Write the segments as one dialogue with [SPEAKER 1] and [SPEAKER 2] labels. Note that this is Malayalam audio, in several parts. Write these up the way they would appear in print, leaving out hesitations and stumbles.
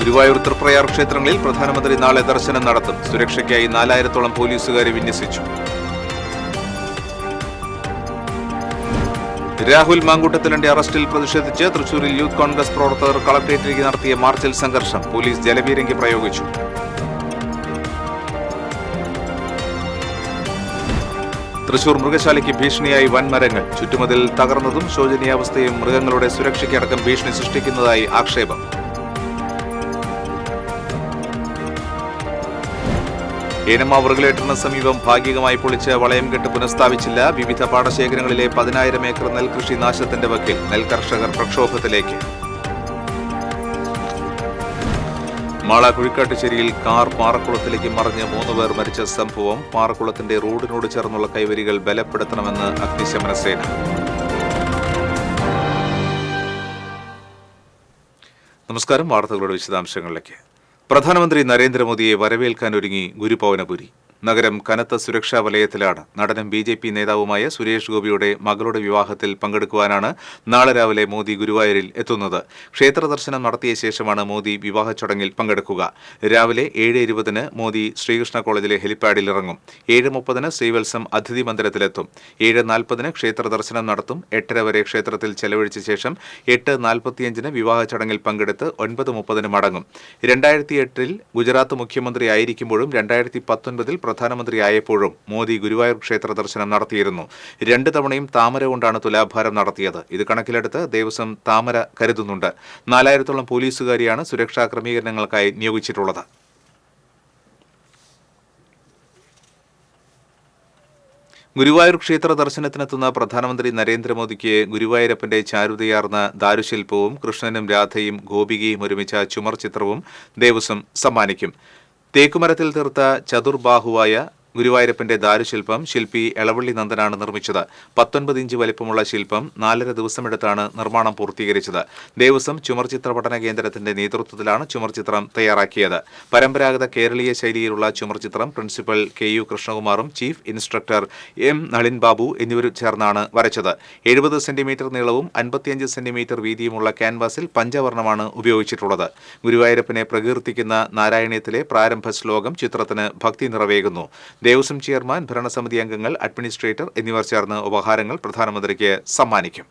[SPEAKER 1] ഗുരുവായൂർ തൃപ്രയാർ ക്ഷേത്രങ്ങളിൽ പ്രധാനമന്ത്രി നാളെ ദർശനം നടത്തും. സുരക്ഷയ്ക്കായി 4000-ഓളം പോലീസുകാരെ വിന്യസിച്ചു. രാഹുൽ മാങ്കൂട്ടത്തിലിന്റെ അറസ്റ്റിൽ പ്രതിഷേധിച്ച് തൃശൂരിൽ യൂത്ത് കോൺഗ്രസ് പ്രവർത്തകർ കളക്ടറേറ്റിലേക്ക് നടത്തിയ മാർച്ചിൽ സംഘർഷം. പോലീസ് ജലപീരങ്കി പ്രയോഗിച്ചു. തൃശൂർ മൃഗശാലയ്ക്ക് ഭീഷണിയായി വൻമരങ്ങൾ. ചുറ്റുമതിൽ തകർന്നതും ശോചനീയാവസ്ഥയും മൃഗങ്ങളുടെ സുരക്ഷയ്ക്കടക്കം ഭീഷണി സൃഷ്ടിക്കുന്നതായി ആക്ഷേപം. ഏനമാവ് റെഗുലേറ്ററിന് സമീപം ഭാഗികമായി പൊളിച്ച് വളയംകെട്ട് പുനഃസ്ഥാപിച്ചില്ല. വിവിധ പാടശേഖരങ്ങളിലെ 10,000 ഏക്കർ നെൽകൃഷി നാശത്തിന്റെ വക്കിൽ. നെൽകർഷകർ പ്രക്ഷോഭത്തിലേക്ക്. മാള കുഴിക്കാട്ടുശ്ശേരിയിൽ കാർ പാറക്കുളത്തിലേക്ക് മറിഞ്ഞ് 3 പേർ മരിച്ച സംഭവം. പാറക്കുളത്തിന്റെ റോഡിനോട് ചേർന്നുള്ള കൈവരികൾ ബലപ്പെടുത്തണമെന്ന് അഗ്നിശമന സേന. നമസ്കാരം. വാർത്തകളുടെ വിശദാംശങ്ങളിലേക്ക്. പ്രധാനമന്ത്രി നരേന്ദ്രമോദിയെ വരവേൽക്കാനൊരുങ്ങി ഗുരുപവനപുരി. നഗരം കനത്ത സുരക്ഷാ വലയത്തിലാണ്. നടനും BJP നേതാവുമായ സുരേഷ് ഗോപിയുടെ മകളുടെ വിവാഹത്തിൽ പങ്കെടുക്കുവാനാണ് നാളെ രാവിലെ മോദി ഗുരുവായൂരിൽ എത്തുന്നത്. ക്ഷേത്ര ദർശനം നടത്തിയ ശേഷമാണ് മോദി വിവാഹ ചടങ്ങിൽ പങ്കെടുക്കുക. രാവിലെ 7:20 മോദി ശ്രീകൃഷ്ണ കോളേജിലെ ഹെലിപ്പാഡിൽ ഇറങ്ങും. 7:30 ശ്രീവത്സം അതിഥി മന്ദിരത്തിലെത്തും. 7:40 ക്ഷേത്ര ദർശനം നടത്തും. 8:30 വരെ ക്ഷേത്രത്തിൽ ചെലവഴിച്ച ശേഷം 8:45 വിവാഹ ചടങ്ങിൽ പങ്കെടുത്ത് 9:30 മടങ്ങും. 2008 ഗുജറാത്ത് മുഖ്യമന്ത്രി ആയിരിക്കുമ്പോഴും 2019 പ്രധാനമന്ത്രിയായപ്പോഴും മോദി ഗുരുവായൂർ ക്ഷേത്ര ദർശനം നടത്തിയിരുന്നു. 2 തവണയും താമര കൊണ്ടാണ് തുലാഭാരം നടത്തിയത്. ഇത് കണക്കിലെടുത്ത് ദേവസ്വം താമര കരുതുന്നുണ്ട്. 4000-ഓളം പോലീസുകാരെയാണ് സുരക്ഷാ ക്രമീകരണങ്ങൾക്കായി നിയോഗിച്ചിട്ടുള്ളത്. ഗുരുവായൂർ ക്ഷേത്ര ദർശനത്തിനെത്തുന്ന പ്രധാനമന്ത്രി നരേന്ദ്രമോദിക്ക് ഗുരുവായൂരപ്പന്റെ ചാരുതയാർന്ന ദാരുശില്പവും കൃഷ്ണനും രാധയും ഗോപികയും ഒരുമിച്ച ചുമർ ചിത്രവും ദേവസ്വം സമ്മാനിക്കും. തേക്കുമരത്തിൽ തീർത്ത ചതുർബാഹുവായ ഗുരുവായൂരപ്പന്റെ ദാരുശില്പം ശില്പി എളവള്ളി നന്ദനാണ് നിർമ്മിച്ചത്. 19 ഇഞ്ച് വലിപ്പമുള്ള ശില്പം 4.5 ദിവസമെടുത്താണ് നിർമ്മാണം പൂർത്തീകരിച്ചത്. ദേവസ്വം ചുമർചിത്ര പഠന കേന്ദ്രത്തിന്റെ നേതൃത്വത്തിലാണ് ചുമർചിത്രം തയ്യാറാക്കിയത്. പരമ്പരാഗത കേരളീയ ശൈലിയിലുള്ള ചുമർചിത്രം പ്രിൻസിപ്പൽ KU കൃഷ്ണകുമാറും chief instructor M Nalin Babu എന്നിവരും ചേർന്നാണ് വരച്ചത്. 70 സെന്റിമീറ്റർ നീളവും 55 സെന്റിമീറ്റർ വീതിയുമുള്ള ക്യാൻവാസിൽ പഞ്ചവർണ്ണമാണ് ഉപയോഗിച്ചിട്ടുള്ളത്. ഗുരുവായൂരപ്പനെ പ്രകീർത്തിക്കുന്ന നാരായണീയത്തിലെ പ്രാരംഭ ശ്ലോകം ചിത്രത്തിന് ഭക്തി നിറവേകുന്നു. ദേവസ്വം ചെയർമാൻ, ഭരണസമിതി അംഗങ്ങൾ, അഡ്മിനിസ്ട്രേറ്റർ എന്നിവർ ചേർന്ന് ഉപഹാരങ്ങൾ പ്രധാനമന്ത്രിക്ക് സമ്മാനിക്കും.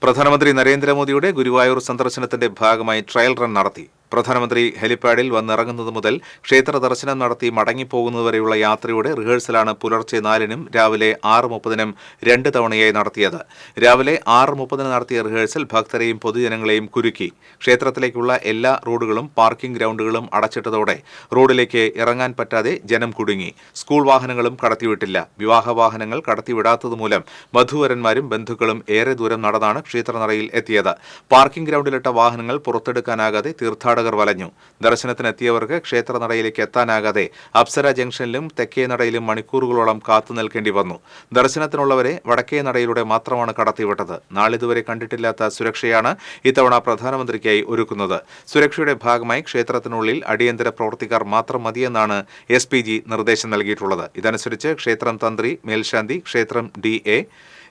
[SPEAKER 1] പ്രധാനമന്ത്രി നരേന്ദ്രമോദിയുടെ ഗുരുവായൂർ സന്ദർശനത്തിന്റെ ഭാഗമായി ട്രയൽ റൺ നടത്തി. പ്രധാനമന്ത്രി ഹെലിപ്പാഡിൽ വന്നിറങ്ങുന്നത് മുതൽ ക്ഷേത്ര ദർശനം നടത്തി മടങ്ങിപ്പോകുന്നതുവരെയുള്ള യാത്രയുടെ റിഹേഴ്സലാണ് പുലർച്ചെ 4-നും രാവിലെ 6:30-നും 2 തവണയായി നടത്തിയത്. രാവിലെ 6:30 നടത്തിയ റിഹേഴ്സൽ ഭക്തരെയും പൊതുജനങ്ങളെയും കുരുക്കി. ക്ഷേത്രത്തിലേക്കുള്ള എല്ലാ റോഡുകളും പാർക്കിംഗ് ഗ്രൗണ്ടുകളും അടച്ചിട്ടതോടെ റോഡിലേക്ക് ഇറങ്ങാൻ പറ്റാതെ ജനം കുടുങ്ങി. സ്കൂൾ വാഹനങ്ങളും കടത്തിവിട്ടില്ല. വിവാഹ വാഹനങ്ങൾ കടത്തിവിടാത്തതുമൂലം വധൂവരന്മാരും ബന്ധുക്കളും ഏറെ ദൂരം നടന്നാണ് ക്ഷേത്രനടയിൽ എത്തിയത്. പാർക്കിംഗ് ഗ്രൗണ്ടിലിട്ട വാഹനങ്ങൾ പുറത്തെടുക്കാനാകാതെ തീർത്ഥാടകർ വലഞ്ഞു. ദർശനത്തിനെത്തിയവർക്ക് ക്ഷേത്രനടയിലേക്ക് എത്താനാകാതെ അപ്സര ജംഗ്ഷനിലും തെക്കേ നടയിലും മണിക്കൂറുകളോളം കാത്തു നിൽക്കേണ്ടി വന്നു. ദർശനത്തിനുള്ളവരെ വടക്കേ നടയിലൂടെ മാത്രമാണ് കടത്തിവിട്ടത്. നാളിതുവരെ കണ്ടിട്ടില്ലാത്ത സുരക്ഷയാണ് ഇത്തവണ പ്രധാനമന്ത്രിക്കായി ഒരുക്കുന്നത്. സുരക്ഷയുടെ ഭാഗമായി ക്ഷേത്രത്തിനുള്ളിൽ അടിയന്തര പ്രവർത്തിക്കാർ മാത്രം മതിയെന്നാണ് SPG നിർദ്ദേശം നൽകിയിട്ടുള്ളത്. ഇതനുസരിച്ച് ക്ഷേത്രം തന്ത്രി, മേൽശാന്തി, ക്ഷേത്രം DA,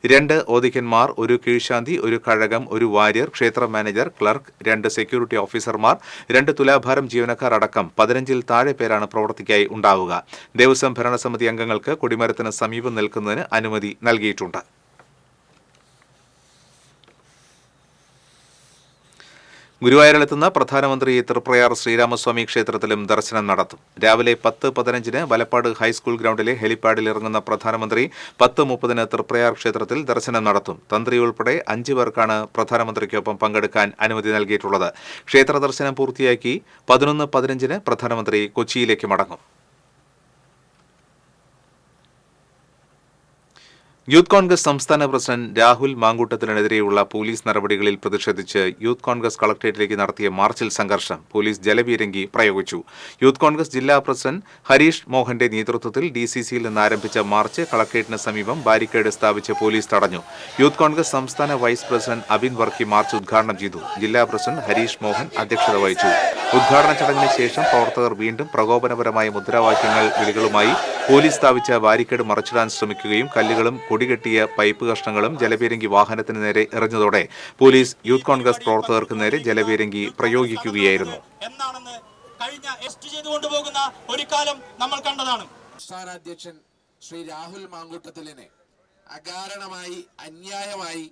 [SPEAKER 1] 2 ഓദിക്കന്മാർ, 1 കീഴ്ശാന്തി, 1 കഴകം, 1 വാര്യർ, ക്ഷേത്ര മാനേജർ, ക്ലർക്ക്, 2 സെക്യൂരിറ്റി ഓഫീസർമാർ, 2 തുലാഭാരം ജീവനക്കാർ അടക്കം 15-ൽ താഴെ പേരാണ് പ്രവൃത്തിക്കായി ഉണ്ടാവുക. ദേവസ്വം ഭരണസമിതി അംഗങ്ങൾക്ക് കൊടിമരത്തിന് സമീപം നിൽക്കുന്നതിന് അനുമതി നൽകിയിട്ടുണ്ട്. ഗുരുവായൂരിലെത്തുന്ന പ്രധാനമന്ത്രി തൃപ്രയാർ ശ്രീരാമസ്വാമി ക്ഷേത്രത്തിലും ദർശനം നടത്തും. രാവിലെ 10:15 വലപ്പാട് ഹൈസ്കൂൾ ഗ്രൗണ്ടിലെ ഹെലിപ്പാഡിൽ ഇറങ്ങുന്ന പ്രധാനമന്ത്രി 10:30 തൃപ്രയാർ ക്ഷേത്രത്തിൽ ദർശനം നടത്തും. തന്ത്രി ഉൾപ്പെടെ 5 പേർക്കാണ് പ്രധാനമന്ത്രിക്കൊപ്പം പങ്കെടുക്കാൻ അനുമതി നൽകിയിട്ടുള്ളത്. ക്ഷേത്ര ദർശനം പൂർത്തിയാക്കി 11:15 പ്രധാനമന്ത്രി കൊച്ചിയിലേക്ക് മടങ്ങും. യൂത്ത് കോൺഗ്രസ് സംസ്ഥാന പ്രസിഡന്റ് രാഹുൽ മാങ്കൂട്ടത്തിനെതിരെയുള്ള പോലീസ് നടപടികളിൽ പ്രതിഷേധിച്ച് യൂത്ത് കോൺഗ്രസ് കളക്ടറേറ്റിലേക്ക് നടത്തിയ മാർച്ചിൽ സംഘർഷം. പോലീസ് ജലപീരങ്കി പ്രയോഗിച്ചു. യൂത്ത് കോൺഗ്രസ് ജില്ലാ പ്രസിഡന്റ് ഹരീഷ് മോഹന്റെ നേതൃത്വത്തിൽ DCCയിൽ നിന്ന് ആരംഭിച്ച മാർച്ച് കളക്ടറേറ്റിന് സമീപം ബാരിക്കേഡ് സ്ഥാപിച്ച് പോലീസ് തടഞ്ഞു. യൂത്ത് കോൺഗ്രസ് സംസ്ഥാന vice president Abin Varkey march ഉദ്ഘാടനം ചെയ്തു. ജില്ലാ പ്രസിഡന്റ് ഹരീഷ് മോഹൻ അധ്യക്ഷത വഹിച്ചു. ഉദ്ഘാടന ചടങ്ങിന് ശേഷം പ്രവർത്തകർ വീണ്ടും പ്രകോപനപരമായ മുദ്രാവാക്യങ്ങൾ വിളികളുമായി പോലീസ് സ്ഥാപിച്ച ബാരിക്കേഡ് മറിച്ചിടാൻ ശ്രമിക്കുകയും കല്ലുകളും കൊടികെട്ടിയ പൈപ്പ് കഷ്ണങ്ങളും ജലപീരങ്കി വാഹനത്തിന് നേരെ എറിഞ്ഞതോടെ പോലീസ് യൂത്ത് കോൺഗ്രസ് പ്രവർത്തകർക്ക് നേരെ ജലപീരങ്കി പ്രയോഗിക്കുകയായിരുന്നു.
[SPEAKER 2] ഒരു കാലം നമ്മൾ കണ്ടതാണ്.
[SPEAKER 3] സംസ്ഥാന അധ്യക്ഷൻ ശ്രീ രാഹുൽ മാങ്കൂട്ടത്തിലിനെ അകാരണമായി അന്യായമായി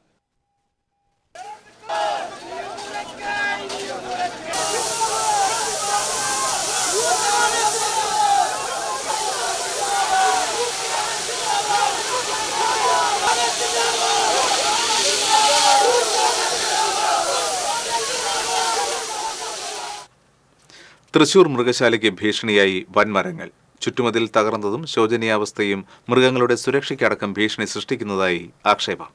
[SPEAKER 1] തൃശൂർ മൃഗശാലയ്ക്ക് ഭീഷണിയായി വൻമരങ്ങൾ. ചുറ്റുമതിൽ തകർന്നതും ശോചനീയാവസ്ഥയും മൃഗങ്ങളുടെ സുരക്ഷയ്ക്കടക്കം ഭീഷണി സൃഷ്ടിക്കുന്നതായി ആക്ഷേപം.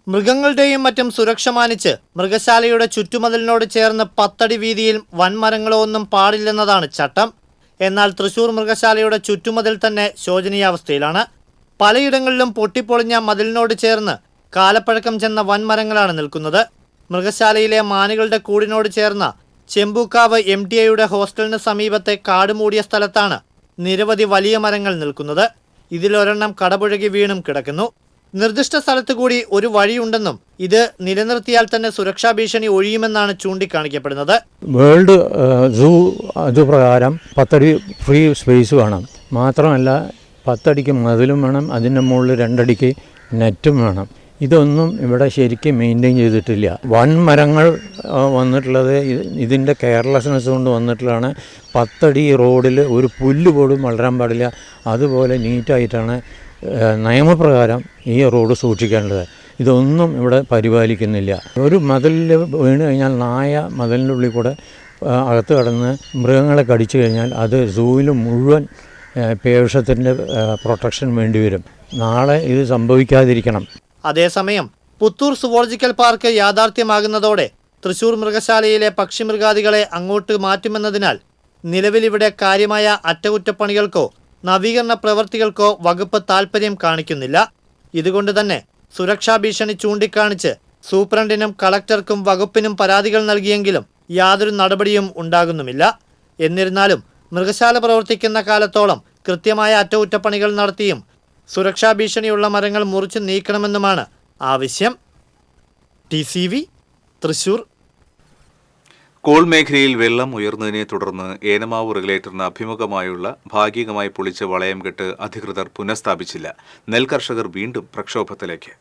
[SPEAKER 4] മൃഗങ്ങളുടെയും മറ്റും സുരക്ഷ മാനിച്ച് മൃഗശാലയുടെ ചുറ്റുമതിലിനോട് ചേർന്ന് 10 അടി വീതിയിൽ വൻമരങ്ങളോ ഒന്നും പാടില്ലെന്നതാണ് ചട്ടം. എന്നാൽ തൃശൂർ മൃഗശാലയുടെ ചുറ്റുമതിൽ തന്നെ ശോചനീയാവസ്ഥയിലാണ്. പലയിടങ്ങളിലും പൊട്ടിപ്പൊളിഞ്ഞ മതിലിനോട് ചേർന്ന് കാലപ്പഴക്കം ചെന്ന വൻമരങ്ങളാണ് നിൽക്കുന്നത്. മൃഗശാലയിലെ മാനുകളുടെ കൂടിനോട് ചേർന്ന ചെമ്പൂക്കാവ് MTIയുടെ ഹോസ്റ്റലിന് സമീപത്തെ കാട് മൂടിയ സ്ഥലത്താണ് നിരവധി വലിയ മരങ്ങൾ നിൽക്കുന്നത്. ഇതിലൊരെണ്ണം കടപുഴകി വീണും കിടക്കുന്നു. നിർദ്ദിഷ്ട സ്ഥലത്ത് കൂടി ഒരു വഴിയുണ്ടെന്നും ഇത് നിലനിർത്തിയാൽ തന്നെ സുരക്ഷാ ഭീഷണി ഒഴിയുമെന്നാണ് ചൂണ്ടിക്കാണിക്കപ്പെടുന്നത്.
[SPEAKER 5] വേൾഡ് സൂ അതുപ്രകാരം 10 അടി ഫ്രീ സ്പേസ് വേണം. മാത്രമല്ല 10 അടിക്ക് മതിലും വേണം, അതിൻ്റെ മുകളിൽ 2 അടിക്ക് നെറ്റും വേണം. ഇതൊന്നും ഇവിടെ ശരിക്കും മെയിൻറ്റെയിൻ ചെയ്തിട്ടില്ല. വൻമരങ്ങൾ വന്നിട്ടുള്ളത് ഇതിൻ്റെ കെയർലെസ്നെസ് കൊണ്ട് വന്നിട്ടുള്ളതാണ്. 10 അടി റോഡിൽ ഒരു പുല്ല് പോലും വളരാൻ പാടില്ല. അതുപോലെ നീറ്റായിട്ടാണ് നിയമപ്രകാരം ഈ റോഡ് സൂക്ഷിക്കേണ്ടത്. ഇതൊന്നും ഇവിടെ പരിപാലിക്കുന്നില്ല. ഒരു മതിലിൽ വീണ് കഴിഞ്ഞാൽ നായ മതിലിൻ്റെ ഉള്ളിൽ കൂടെ അകത്ത് കടന്ന് മൃഗങ്ങളെ കടിച്ചു കഴിഞ്ഞാൽ അത് സൂവിൽ മുഴുവൻ പേവിഷത്തിൻ്റെ പ്രൊട്ടക്ഷൻ വേണ്ടിവരും. നാളെ ഇത് സംഭവിക്കാതിരിക്കണം.
[SPEAKER 4] അതേസമയം പുത്തൂർ സുവോളജിക്കൽ പാർക്ക് യാഥാർത്ഥ്യമാകുന്നതോടെ തൃശൂർ മൃഗശാലയിലെ പക്ഷിമൃഗാദികളെ അങ്ങോട്ട് മാറ്റുമെന്നതിനാൽ നിലവിലിവിടെ കാര്യമായ അറ്റകുറ്റപ്പണികൾക്കോ നവീകരണ പ്രവൃത്തികൾക്കോ വകുപ്പ് താൽപ്പര്യം കാണിക്കുന്നില്ല. ഇതുകൊണ്ട് തന്നെ സുരക്ഷാ ഭീഷണി ചൂണ്ടിക്കാണിച്ച് സൂപ്രണ്ടിനും കളക്ടർക്കും വകുപ്പിനും പരാതികൾ നൽകിയെങ്കിലും യാതൊരു നടപടിയും ഉണ്ടാകുന്നുമില്ല. എന്നിരുന്നാലും മൃഗശാല പ്രവർത്തിക്കുന്ന കാലത്തോളം കൃത്യമായ അറ്റകുറ്റപ്പണികൾ നടത്തിയും സുരക്ഷാ ഭീഷണിയുള്ള മരങ്ങൾ മുറിച്ച് നീക്കണമെന്നുമാണ് ആവശ്യം. TCV തൃശൂർ.
[SPEAKER 1] കോൾ മേഖലയിൽ വെള്ളം ഉയർന്നതിനെ തുടർന്ന് ഏനമാവ് റെഗുലേറ്ററിന് അഭിമുഖമായുള്ള ഭാഗികമായി പൊളിച്ച വളയം കെട്ട് അധികൃതർ പുനഃസ്ഥാപിച്ചില്ല. നെൽകർഷകർ വീണ്ടും പ്രക്ഷോഭത്തിലേക്ക്.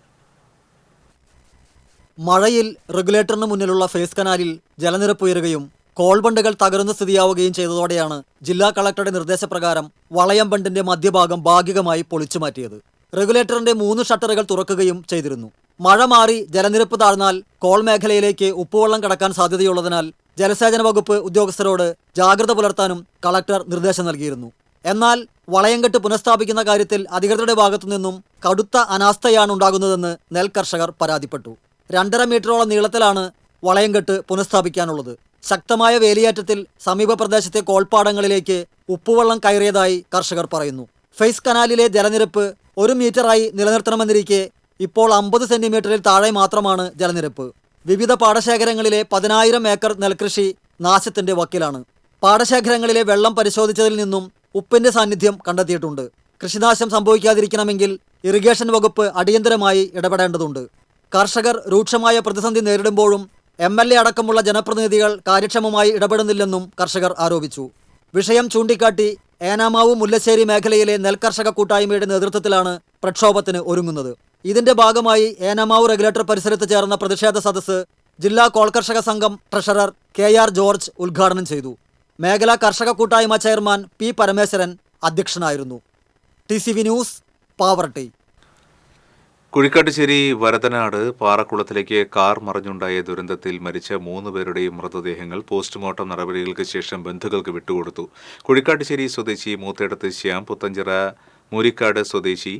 [SPEAKER 6] മഴയിൽ റെഗുലേറ്ററിന് മുന്നിലുള്ള ഫേസ് കനാലിൽ ജലനിരപ്പ് ഉയരുകയും കോൾ ബണ്ടുകൾ തകർന്ന സ്ഥിതിയാവുകയും ചെയ്തതോടെയാണ് ജില്ലാ കളക്ടറുടെ നിർദ്ദേശപ്രകാരം വളയം ബണ്ടിന്റെ മധ്യഭാഗം ഭാഗികമായി പൊളിച്ചു മാറ്റിയത്. റെഗുലേറ്ററിന്റെ 3 ഷട്ടറുകൾ തുറക്കുകയും ചെയ്തിരുന്നു. മഴ മാറി ജലനിരപ്പ് താഴ്ന്നാൽ കോൾ മേഖലയിലേക്ക് ഉപ്പുവെള്ളം കടക്കാൻ സാധ്യതയുള്ളതിനാൽ ജലസേചന വകുപ്പ് ഉദ്യോഗസ്ഥരോട് ജാഗ്രത പുലർത്താനും കളക്ടർ നിർദ്ദേശം നൽകിയിരുന്നു. എന്നാൽ വളയംകെട്ട് പുനഃസ്ഥാപിക്കുന്ന കാര്യത്തിൽ അധികൃതരുടെ ഭാഗത്തുനിന്നും കടുത്ത അനാസ്ഥയാണ് ഉണ്ടാകുന്നതെന്ന് നെൽകർഷകർ പരാതിപ്പെട്ടു. 2.5 മീറ്ററോളം നീളത്തിലാണ് വളയംകെട്ട് പുനഃസ്ഥാപിക്കാനുള്ളത്. ശക്തമായ വേലിയേറ്റത്തിൽ സമീപ പ്രദേശത്തെ കോൾപ്പാടങ്ങളിലേക്ക് ഉപ്പുവെള്ളം കയറിയതായി കർഷകർ പറയുന്നു. ഫേസ് കനാലിലെ ജലനിരപ്പ് 1 മീറ്ററായി നിലനിർത്തണമെന്നിരിക്കെ ഇപ്പോൾ 50 സെന്റിമീറ്ററിൽ താഴെ മാത്രമാണ് ജലനിരപ്പ്. വിവിധ പാടശേഖരങ്ങളിലെ 10,000 ഏക്കർ നെൽകൃഷി നാശത്തിന്റെ വക്കിലാണ്. പാടശേഖരങ്ങളിലെ വെള്ളം പരിശോധിച്ചതിൽ നിന്നും ഉപ്പിന്റെ സാന്നിധ്യം കണ്ടെത്തിയിട്ടുണ്ട്. കൃഷിനാശം സംഭവിക്കാതിരിക്കണമെങ്കിൽ ഇറിഗേഷൻ വകുപ്പ് അടിയന്തരമായി ഇടപെടേണ്ടതുണ്ട്. കർഷകർ രൂക്ഷമായ പ്രതിസന്ധി നേരിടുമ്പോഴും MLA അടക്കമുള്ള ജനപ്രതിനിധികൾ കാര്യക്ഷമമായി ഇടപെടുന്നില്ലെന്നും കർഷകർ ആരോപിച്ചു. വിഷയം ചൂണ്ടിക്കാട്ടി ഏനാമാവ് മുല്ലശ്ശേരി മേഖലയിലെ നെൽകർഷക കൂട്ടായ്മയുടെ നേതൃത്വത്തിലാണ് പ്രക്ഷോഭത്തിന് ഒരുങ്ങുന്നത്. ഇതിന്റെ ഭാഗമായി ഏനാമാവ് റെഗുലേറ്റർ പരിസരത്ത് ചേർന്ന പ്രതിഷേധ സദസ്സ് ജില്ലാ കോൾകർഷക സംഘം ട്രഷറർ KR ജോർജ് ഉദ്ഘാടനം ചെയ്തു. മേഖലാ കർഷക കൂട്ടായ്മ ചെയർമാൻ P പരമേശ്വരൻ അധ്യക്ഷനായിരുന്നു. TCV news, Pavaratty.
[SPEAKER 1] കുഴിക്കാട്ടുശ്ശേരി വരതനാട് പാറക്കുളത്തിലേക്ക് കാർ മറിഞ്ഞുണ്ടായ ദുരന്തത്തിൽ മരിച്ച 3 പേരുടെയും മൃതദേഹങ്ങൾ പോസ്റ്റ്മോർട്ടം നടപടികൾക്ക് ശേഷം ബന്ധുക്കൾക്ക് വിട്ടുകൊടുത്തു. കുഴിക്കാട്ടുശ്ശേരി സ്വദേശി മൂത്തേടത്ത് ശ്യാം, പുത്തഞ്ചിറ മൂരിക്കാട് സ്വദേശി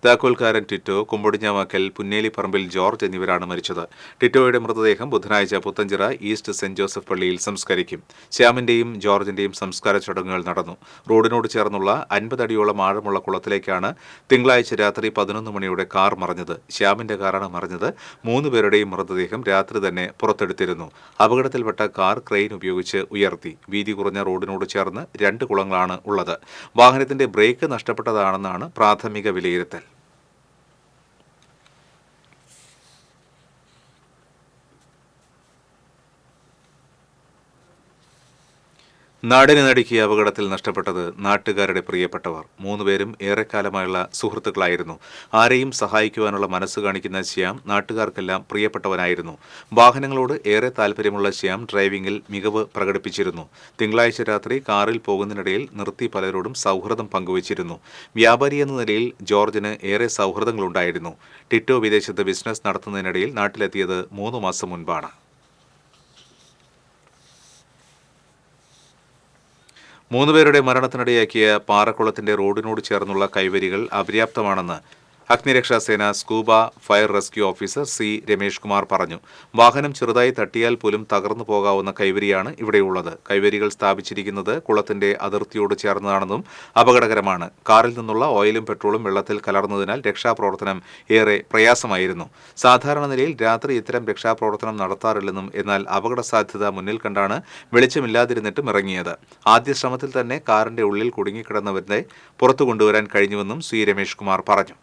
[SPEAKER 1] താക്കോൽക്കാരൻ ടിറ്റോ, കുമ്പടിഞ്ഞാമക്കൽ പുന്നേലിപ്പറമ്പിൽ ജോർജ് എന്നിവരാണ് മരിച്ചത്. ടിറ്റോയുടെ മൃതദേഹം ബുധനാഴ്ച പുത്തഞ്ചിറ ഈസ്റ്റ് സെന്റ് ജോസഫ് പള്ളിയിൽ സംസ്കരിക്കും. ശ്യാമിന്റെയും ജോർജിന്റെയും സംസ്കാര ചടങ്ങുകൾ നടന്നു. റോഡിനോട് ചേർന്നുള്ള 50 അടിയോളം ആഴമുള്ള കുളത്തിലേക്കാണ് തിങ്കളാഴ്ച രാത്രി 11 മണിയോടെ കാർ മറിഞ്ഞത്. ശ്യാമിന്റെ കാറാണ് മറിഞ്ഞത്. 3 പേരുടെയും മൃതദേഹം രാത്രി തന്നെ പുറത്തെടുത്തിരുന്നു. അപകടത്തിൽപ്പെട്ട കാർ ക്രെയിൻ ഉപയോഗിച്ച് ഉയർത്തി. വീതി കുറഞ്ഞ റോഡിനോട് ചേർന്ന് 2 കുളങ്ങളാണ് ഉള്ളത്. വാഹനത്തിന്റെ ബ്രേക്ക് നഷ്ടപ്പെട്ടതാണെന്നാണ് പ്രാഥമിക വിലയിരുത്തൽ. നാടിന് നടുക്കിയ അപകടത്തിൽ നഷ്ടപ്പെട്ടത് നാട്ടുകാരുടെ പ്രിയപ്പെട്ടവർ. 3 പേരും ഏറെക്കാലമായുള്ള സുഹൃത്തുക്കളായിരുന്നു. ആരെയും സഹായിക്കുവാനുള്ള മനസ്സ് കാണിക്കുന്ന ശ്യാം നാട്ടുകാർക്കെല്ലാം പ്രിയപ്പെട്ടവനായിരുന്നു. വാഹനങ്ങളോട് ഏറെ താൽപ്പര്യമുള്ള ശ്യാം ഡ്രൈവിംഗിൽ മികവ് പ്രകടിപ്പിച്ചിരുന്നു. തിങ്കളാഴ്ച രാത്രി കാറിൽ പോകുന്നതിനിടയിൽ നിർത്തി പലരോടും സൗഹൃദം പങ്കുവച്ചിരുന്നു. വ്യാപാരി എന്ന നിലയിൽ ജോർജിന് ഏറെ സൗഹൃദങ്ങളുണ്ടായിരുന്നു. ടിറ്റോ വിദേശത്ത് ബിസിനസ് നടത്തുന്നതിനിടയിൽ നാട്ടിലെത്തിയത് 3 മാസം മുൻപാണ്. 3 പേരുടെ മരണത്തിനിടയാക്കിയ പാറക്കുളത്തിന്റെ റോഡിനോട് ചേർന്നുള്ള കൈവരികൾ അപര്യാപ്തമാണെന്ന് അഗ്നിരക്ഷാസേന scuba fire rescue officer C Ramesh Kumar പറഞ്ഞു. വാഹനം ചെറുതായി തട്ടിയാൽ പോലും തകർന്നു പോകാവുന്ന കൈവരിയാണ് ഇവിടെയുള്ളത്. കൈവരികൾ സ്ഥാപിച്ചിരിക്കുന്നത് കുളത്തിന്റെ അതിർത്തിയോട് ചേർന്നതാണെന്നും അപകടകരമാണ്. കാറിൽ നിന്നുള്ള ഓയിലും പെട്രോളും വെള്ളത്തിൽ കലർന്നതിനാൽ രക്ഷാപ്രവർത്തനം ഏറെ പ്രയാസമായിരുന്നു. സാധാരണ നിലയിൽ രാത്രി ഇത്തരം രക്ഷാപ്രവർത്തനം നടത്താറില്ലെന്നും എന്നാൽ അപകട സാധ്യത മുന്നിൽ കണ്ടാണ് വെളിച്ചമില്ലാതിരുന്നിട്ടും ഇറങ്ങിയത്. ആദ്യ ശ്രമത്തിൽ തന്നെ കാറിന്റെ ഉള്ളിൽ കുടുങ്ങിക്കിടന്നവരെ പുറത്തു കൊണ്ടുവരാൻ കഴിഞ്ഞുവെന്നും സി രമേഷ് കുമാർ പറഞ്ഞു.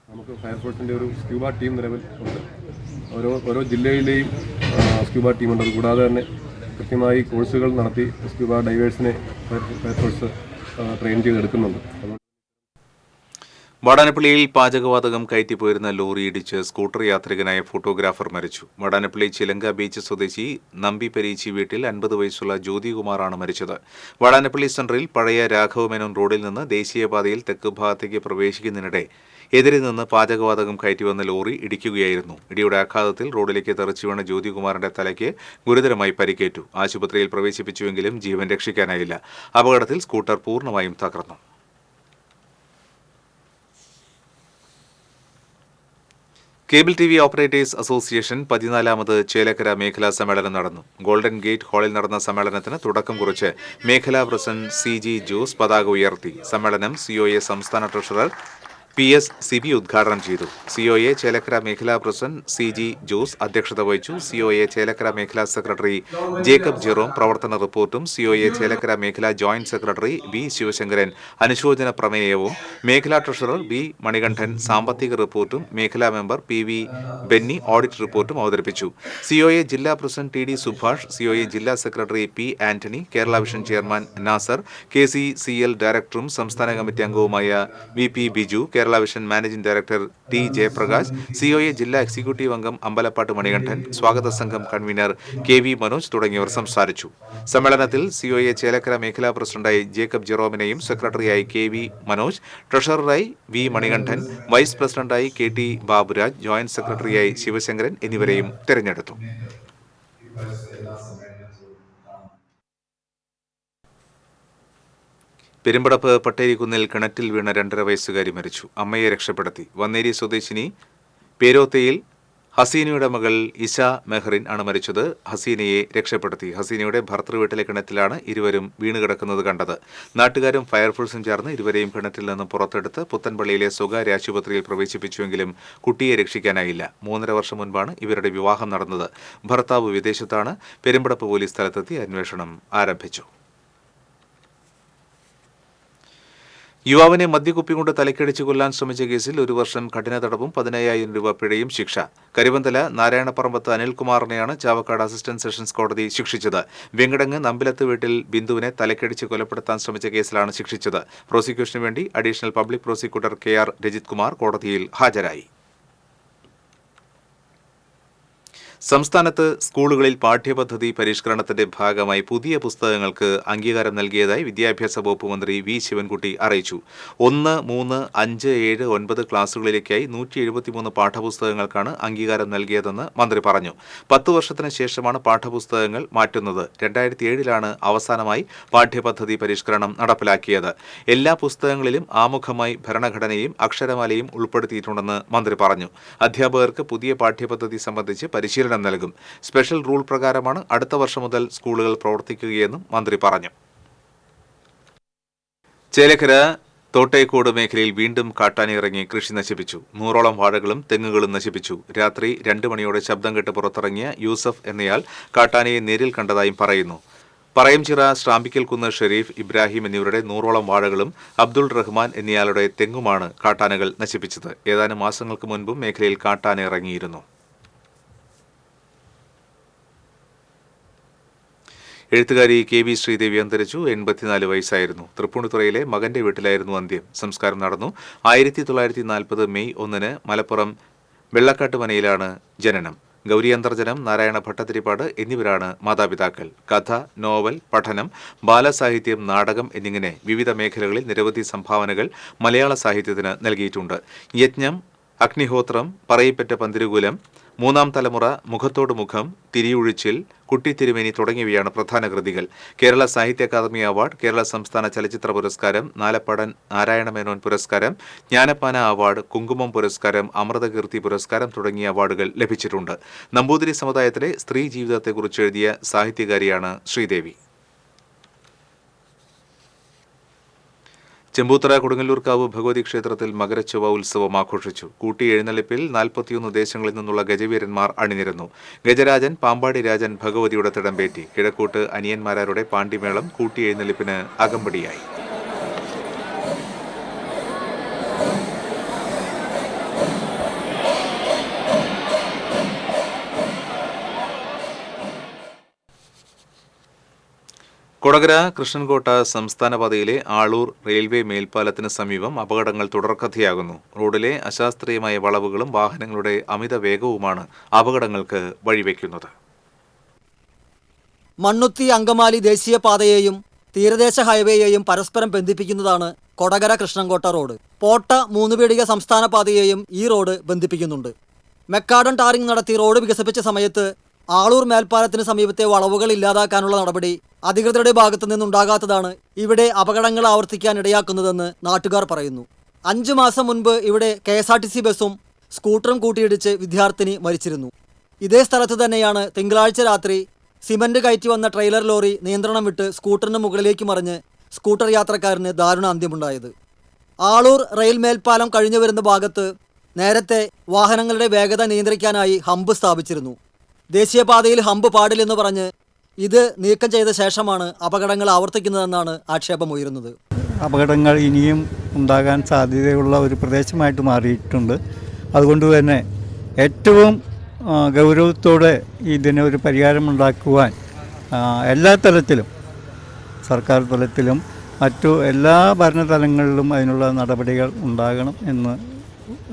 [SPEAKER 7] നമുക്ക് ഫയർഫോഴ്സിൻ്റെ ഒരു സ്ക്യൂബ ടീം നിലവിൽ ഉണ്ട്. ഓരോ ജില്ലയിലെയും സ്ക്യൂബ ടീമുണ്ട്. അതുകൂടാതെ തന്നെ കൃത്യമായി കോഴ്സുകൾ നടത്തി സ്ക്യൂബ ഡൈവേഴ്സിനെ ഫയർഫോഴ്സ് ട്രെയിൻ ചെയ്തെടുക്കുന്നുണ്ട്.
[SPEAKER 1] വാടാനപ്പള്ളിയിൽ പാചകവാതകം കയറ്റിപ്പോയിരുന്ന ലോറി ഇടിച്ച് സ്കൂട്ടർ യാത്രികനായ ഫോട്ടോഗ്രാഫർ മരിച്ചു. വാടാനപ്പള്ളി ചിലങ്ക ബീച്ച് സ്വദേശി നമ്പിപരീച്ചി വീട്ടിൽ 50 വയസ്സുള്ള ജ്യോതികുമാറാണ് മരിച്ചത്. വാടാനപ്പള്ളി സെൻട്രൽ പഴയ രാഘവമേനോൻ റോഡിൽ നിന്ന് ദേശീയപാതയിൽ തെക്ക് ഭാഗത്തേക്ക് പ്രവേശിക്കുന്നതിനിടെ എതിരെ നിന്ന് പാചകവാതകം കയറ്റിവന്ന ലോറി ഇടിക്കുകയായിരുന്നു. ഇടിയുടെ ആഘാതത്തിൽ റോഡിലേക്ക് തെറിച്ചു വീണ ജ്യോതികുമാറിന്റെ തലയ്ക്ക് ഗുരുതരമായി പരിക്കേറ്റു. ആശുപത്രിയിൽ പ്രവേശിപ്പിച്ചുവെങ്കിലും ജീവൻ രക്ഷിക്കാനായില്ല. അപകടത്തിൽ സ്കൂട്ടർ പൂർണ്ണമായും തകർന്നു. കേബിൾ TV ഓപ്പറേറ്റേഴ്സ് അസോസിയേഷൻ 14ാമത് ചേലക്കര മേഖലാ സമ്മേളനം നടന്നു. ഗോൾഡൻ ഗേറ്റ് ഹാളിൽ നടന്ന സമ്മേളനത്തിന് തുടക്കം കുറിച്ച് മേഖലാ പ്രസിഡന്റ് CG ജോസ് പതാക ഉയർത്തി. സമ്മേളനം COA സംസ്ഥാന ട്രഷറർ PS സിബി ഉദ്ഘാടനം ചെയ്തു. COA ചേലക്കര മേഖലാ പ്രസിഡന്റ് CG ജോസ് അധ്യക്ഷത വഹിച്ചു. COA ചേലക്കര മേഖലാ സെക്രട്ടറി ജേക്കബ് ജെറോം പ്രവർത്തന റിപ്പോർട്ടും COA ചേലക്കര മേഖലാ ജോയിന്റ് സെക്രട്ടറി V ശിവശങ്കരൻ അനുശോചന പ്രമേയവും മേഖലാ ട്രഷറർ B മണികണ്ഠൻ സാമ്പത്തിക റിപ്പോർട്ടും മേഖലാ മെമ്പർ PV ബെന്നി ഓഡിറ്റ് റിപ്പോർട്ടും അവതരിപ്പിച്ചു. COA ജില്ലാ പ്രസിഡന്റ് TD സുഭാഷ്, COA ജില്ലാ secretary P Antony, Kerala Vision chairman Nasar, KCCL ഡയറക്ടറും സംസ്ഥാന കമ്മിറ്റി അംഗവുമായ VP Biju, Kerala Vision managing director T Jayaprakash, COA ജില്ലാ എക്സിക്യൂട്ടീവ് അംഗം അമ്പലപ്പാട്ട് മണികണ്ഠൻ, സ്വാഗത സംഘം കൺവീനർ KV മനോജ് തുടങ്ങിയവർ സംസാരിച്ചു. സമ്മേളനത്തിൽ COA ചേലക്കര മേഖലാ പ്രസിഡന്റായി ജേക്കബ് ജെറോമിനെയും സെക്രട്ടറിയായി KV മനോജ്, ട്രഷററായി V മണികണ്ഠൻ, വൈസ് പ്രസിഡന്റായി KT ബാബുരാജ്, ജോയിന്റ് സെക്രട്ടറിയായി ശിവശങ്കരൻ എന്നിവരെയും തെരഞ്ഞെടുത്തു. പെരുമ്പടപ്പ് പട്ടേരിക്കുന്നിൽ കിണറ്റിൽ വീണ 2.5 വയസ്സുകാരി മരിച്ചു. അമ്മയെ രക്ഷപ്പെടുത്തി. വന്നേരി സ്വദേശിനി പേരോത്തയിൽ ഹസീനയുടെ മകൾ ഇഷ മെഹറിൻ ആണ് മരിച്ചത്. ഹസീനയെ രക്ഷപ്പെടുത്തി. ഹസീനയുടെ ഭർത്തൃവീട്ടിലെ കിണറ്റിലാണ് ഇരുവരും വീണുകിടക്കുന്നത് കണ്ടത്. നാട്ടുകാരും ഫയർഫോഴ്സും ചേർന്ന് ഇരുവരെയും കിണറ്റിൽ നിന്നും പുറത്തെടുത്ത് പുത്തൻപള്ളിയിലെ സ്വകാര്യ ആശുപത്രിയിൽ പ്രവേശിപ്പിച്ചുവെങ്കിലും കുട്ടിയെ രക്ഷിക്കാനായില്ല. 3.5 വർഷം മുൻപാണ് ഇവരുടെ വിവാഹം നടന്നത്. ഭർത്താവ് വിദേശത്താണ്. പെരുമ്പടപ്പ് പോലീസ് സ്ഥലത്തെത്തി അന്വേഷണം ആരംഭിച്ചു. യുവാവിനെ മദ്യക്കുപ്പി കൊണ്ട് തലക്കടിച്ച് കൊല്ലാൻ ശ്രമിച്ച കേസിൽ 1 വർഷം കഠിന തടവും 15,000 രൂപ പിഴയും ശിക്ഷ. കരിവന്തല നാരായണപ്പറമ്പത്ത് അനിൽകുമാറിനെയാണ് ചാവക്കാട് അസിസ്റ്റന്റ് സെഷൻസ് കോടതി ശിക്ഷിച്ചത്. വെങ്കടങ്ങ് നമ്പിലത്ത് വീട്ടിൽ ബിന്ദുവിനെ തലക്കടിച്ച് കൊലപ്പെടുത്താൻ ശ്രമിച്ച കേസിലാണ് ശിക്ഷിച്ചത്. പ്രോസിക്യൂഷനു വേണ്ടി additional public prosecutor KR Rajith Kumar കോടതിയിൽ ഹാജരായി. സംസ്ഥാനത്ത് സ്കൂളുകളിൽ പാഠ്യപദ്ധതി പരിഷ്കരണത്തിന്റെ ഭാഗമായി പുതിയ പുസ്തകങ്ങൾക്ക് അംഗീകാരം നൽകിയതായി വിദ്യാഭ്യാസ വകുപ്പ് മന്ത്രി വി ശിവൻകുട്ടി അറിയിച്ചു. 1, 3, 5, 7, 9 ക്ലാസുകളിലേക്കായി 173 പാഠപുസ്തകങ്ങൾക്കാണ് അംഗീകാരം നൽകിയതെന്ന് മന്ത്രി പറഞ്ഞു. 10 വർഷത്തിന് ശേഷമാണ് പാഠപുസ്തകങ്ങൾ മാറ്റുന്നത്. 2007 അവസാനമായി പാഠ്യപദ്ധതി പരിഷ്കരണം നടപ്പിലാക്കിയത്. എല്ലാ പുസ്തകങ്ങളിലും ആമുഖമായി ഭരണഘടനയും അക്ഷരമാലയും ഉൾപ്പെടുത്തിയിട്ടുണ്ടെന്ന് മന്ത്രി പറഞ്ഞു. അധ്യാപകർക്ക് പുതിയ പാഠ്യപദ്ധതി സംബന്ധിച്ച് പരിശീലനം നൽകും. സ്പെഷ്യൽ റൂൾ പ്രകാരമാണ് അടുത്ത വർഷം മുതൽ സ്കൂളുകൾ പ്രവർത്തിക്കുകയെന്നും മന്ത്രി പറഞ്ഞു. ചേലക്കര തോട്ടേക്കോട് മേഖലയിൽ വീണ്ടും കാട്ടാനയിറങ്ങി കൃഷി നശിപ്പിച്ചു. 100ഓളം വാഴകളും തെങ്ങുകളും നശിപ്പിച്ചു. രാത്രി 2 മണിയോടെ ശബ്ദം കേട്ട് പുറത്തിറങ്ങിയ യൂസഫ് എന്നയാൾ കാട്ടാനയെ നേരിൽ കണ്ടതായും പറയുന്നു. പറയംചിറ ശ്രാമ്പിക്കൽകുന്ന് ഷെരീഫ്, ഇബ്രാഹിം എന്നിവരുടെ 100ഓളം വാഴകളും അബ്ദുൾ റഹ്മാൻ എന്നയാളുടെ തെങ്ങുമാണ് കാട്ടാനകൾ നശിപ്പിച്ചത്. ഏതാനും മാസങ്ങൾക്ക് മുൻപും മേഖലയിൽ കാട്ടാന ഇറങ്ങിയിരുന്നു. എഴുത്തുകാരി KV ശ്രീദേവി അന്തരിച്ചു. 84 വയസ്സായിരുന്നു. തൃപ്പൂണിത്തുറയിലെ മകന്റെ വീട്ടിലായിരുന്നു അന്ത്യം. സംസ്കാരം നടന്നു. 1940 മെയ് 1 മലപ്പുറം വെള്ളക്കാട്ട് മനയിലാണ് ജനനം. ഗൗരി അന്തർജനം, നാരായണ ഭട്ടതിരിപ്പാട് എന്നിവരാണ് മാതാപിതാക്കൾ. കഥ, നോവൽ, പഠനം, ബാലസാഹിത്യം, നാടകം എന്നിങ്ങനെ വിവിധ മേഖലകളിൽ നിരവധി സംഭാവനകൾ മലയാള സാഹിത്യത്തിന് നൽകിയിട്ടുണ്ട്. യജ്ഞം, അഗ്നിഹോത്രം, പറയിപ്പറ്റ പന്തിരുകുലം, 3ാം തലമുറ, മുഖത്തോട് മുഖം, തിരിയൊഴിച്ചിൽ, കുട്ടിത്തിരുമേനി തുടങ്ങിയവയാണ് പ്രധാന കൃതികൾ. കേരള സാഹിത്യ അക്കാദമി അവാർഡ്, കേരള സംസ്ഥാന ചലച്ചിത്ര പുരസ്കാരം, നാലപ്പാടൻ നാരായണമേനോൻ പുരസ്കാരം, ജ്ഞാനപ്പാന അവാർഡ്, കുങ്കുമം പുരസ്കാരം, അമൃതകീർത്തി പുരസ്കാരം തുടങ്ങിയ അവാർഡുകൾ ലഭിച്ചിട്ടുണ്ട്. നമ്പൂതിരി സമുദായത്തിലെ സ്ത്രീ ജീവിതത്തെക്കുറിച്ച് എഴുതിയ സാഹിത്യകാരിയാണ് ശ്രീദേവി. ചെമ്പൂത്തറ കൊടുങ്ങല്ലൂർക്കാവ് ഭഗവതി ക്ഷേത്രത്തിൽ മകരച്ചൊവ്വ ഉത്സവം ആഘോഷിച്ചു. കൂട്ടി എഴുന്നള്ളിപ്പിൽ 41 ദേശങ്ങളിൽ നിന്നുള്ള ഗജവീരന്മാർ അണിനിരന്നു. ഗജരാജൻ, പാമ്പാടി രാജൻ ഭഗവതിയുടെ തിടമ്പേറ്റി. കിഴക്കൂട്ട് അനിയന്മാരാരുടെ പാണ്ടിമേളം കൂട്ടി എഴുന്നള്ളിപ്പിന് അകമ്പടിയായി. കൊടകര കൃഷ്ണൻകോട്ട സംസ്ഥാനപാതയിലെ ആളൂർ റെയിൽവേ മേൽപ്പാലത്തിന് സമീപം അപകടങ്ങൾ തുടർക്കഥയാകുന്നു. റോഡിലെ അശാസ്ത്രീയമായ വളവുകളും വാഹനങ്ങളുടെ അമിത വേഗവുമാണ് അപകടങ്ങൾക്ക് വഴിവെക്കുന്നത്.
[SPEAKER 6] മണ്ണുത്തി അങ്കമാലി ദേശീയപാതയെയും തീരദേശ ഹൈവേയെയും പരസ്പരം ബന്ധിപ്പിക്കുന്നതാണ് കൊടകര കൃഷ്ണൻകോട്ട റോഡ്. പോട്ട മൂന്നുപീടിക സംസ്ഥാന പാതയെയും ഈ റോഡ് ബന്ധിപ്പിക്കുന്നുണ്ട്. മെക്കാഡൻ ടാറിംഗ് നടത്തി റോഡ് വികസിപ്പിച്ച സമയത്ത് ആളൂർ മേൽപ്പാലത്തിന് സമീപത്തെ വളവുകൾ ഇല്ലാതാക്കാനുള്ള നടപടി അധികൃതരുടെ ഭാഗത്തു നിന്നുണ്ടാകാത്തതാണ് ഇവിടെ അപകടങ്ങൾ ആവർത്തിക്കാൻ ഇടയാക്കുന്നതെന്ന് നാട്ടുകാർ പറയുന്നു. 5 മാസം മുൻപ് ഇവിടെ KSRTC ബസ്സും സ്കൂട്ടറും കൂട്ടിയിടിച്ച് വിദ്യാർത്ഥിനി മരിച്ചിരുന്നു. ഇതേ സ്ഥലത്ത് തന്നെയാണ് തിങ്കളാഴ്ച രാത്രി സിമന്റ് കയറ്റി വന്ന ട്രെയിലർ ലോറി നിയന്ത്രണം വിട്ട് സ്കൂട്ടറിന് മുകളിലേക്ക് മറിഞ്ഞ് സ്കൂട്ടർ യാത്രക്കാരന് ദാരുണ അന്ത്യമുണ്ടായത്. ആളൂർ റെയിൽ മേൽപ്പാലം കഴിഞ്ഞു വരുന്ന ഭാഗത്ത് നേരത്തെ വാഹനങ്ങളുടെ വേഗത നിയന്ത്രിക്കാനായി ഹമ്പ് സ്ഥാപിച്ചിരുന്നു. ദേശീയപാതയിൽ ഹമ്പ് പാടില്ലെന്ന് പറഞ്ഞ് ഇത് നീക്കം ചെയ്ത ശേഷമാണ് അപകടങ്ങൾ ആവർത്തിക്കുന്നതെന്നാണ് ആക്ഷേപമുയരുന്നത്.
[SPEAKER 8] അപകടങ്ങൾ ഇനിയും ഉണ്ടാകാൻ സാധ്യതയുള്ള ഒരു പ്രദേശമായിട്ട് മാറിയിട്ടുണ്ട്. അതുകൊണ്ട് തന്നെ ഏറ്റവും ഗൗരവത്തോടെ ഇതിന് ഒരു പരിഹാരമുണ്ടാക്കുവാൻ എല്ലാ തലത്തിലും, സർക്കാർ തലത്തിലും മറ്റു എല്ലാ ഭരണതലങ്ങളിലും അതിനുള്ള നടപടികൾ ഉണ്ടാകണം എന്ന്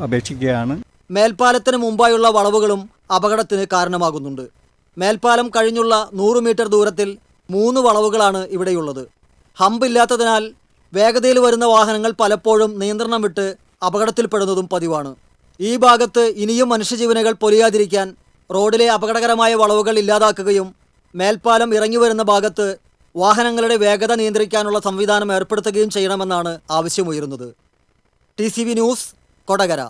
[SPEAKER 8] അപേക്ഷിക്കുകയാണ്.
[SPEAKER 6] മേൽപ്പാലത്തിന് മുമ്പായുള്ള വളവുകളും അപകടത്തിന് കാരണമാകുന്നുണ്ട്. മേൽപ്പാലം കഴിഞ്ഞുള്ള 100 മീറ്റർ ദൂരത്തിൽ 3 വളവുകളാണ് ഇവിടെയുള്ളത്. ഹമ്പ് ഇല്ലാത്തതിനാൽ വേഗതയിൽ വരുന്ന വാഹനങ്ങൾ പലപ്പോഴും നിയന്ത്രണം വിട്ട് അപകടത്തിൽപ്പെടുന്നതും പതിവാണ്. ഈ ഭാഗത്ത് ഇനിയും മനുഷ്യജീവനുകൾ പൊലിയാതിരിക്കാൻ റോഡിലെ അപകടകരമായ വളവുകൾ ഇല്ലാതാക്കുകയും മേൽപ്പാലം ഇറങ്ങി വരുന്ന ഭാഗത്ത് വാഹനങ്ങളുടെ വേഗത നിയന്ത്രിക്കാനുള്ള സംവിധാനം ഏർപ്പെടുത്തുകയും ചെയ്യണമെന്നാണ് ആവശ്യമുയരുന്നത്. TCV news, Kodakara.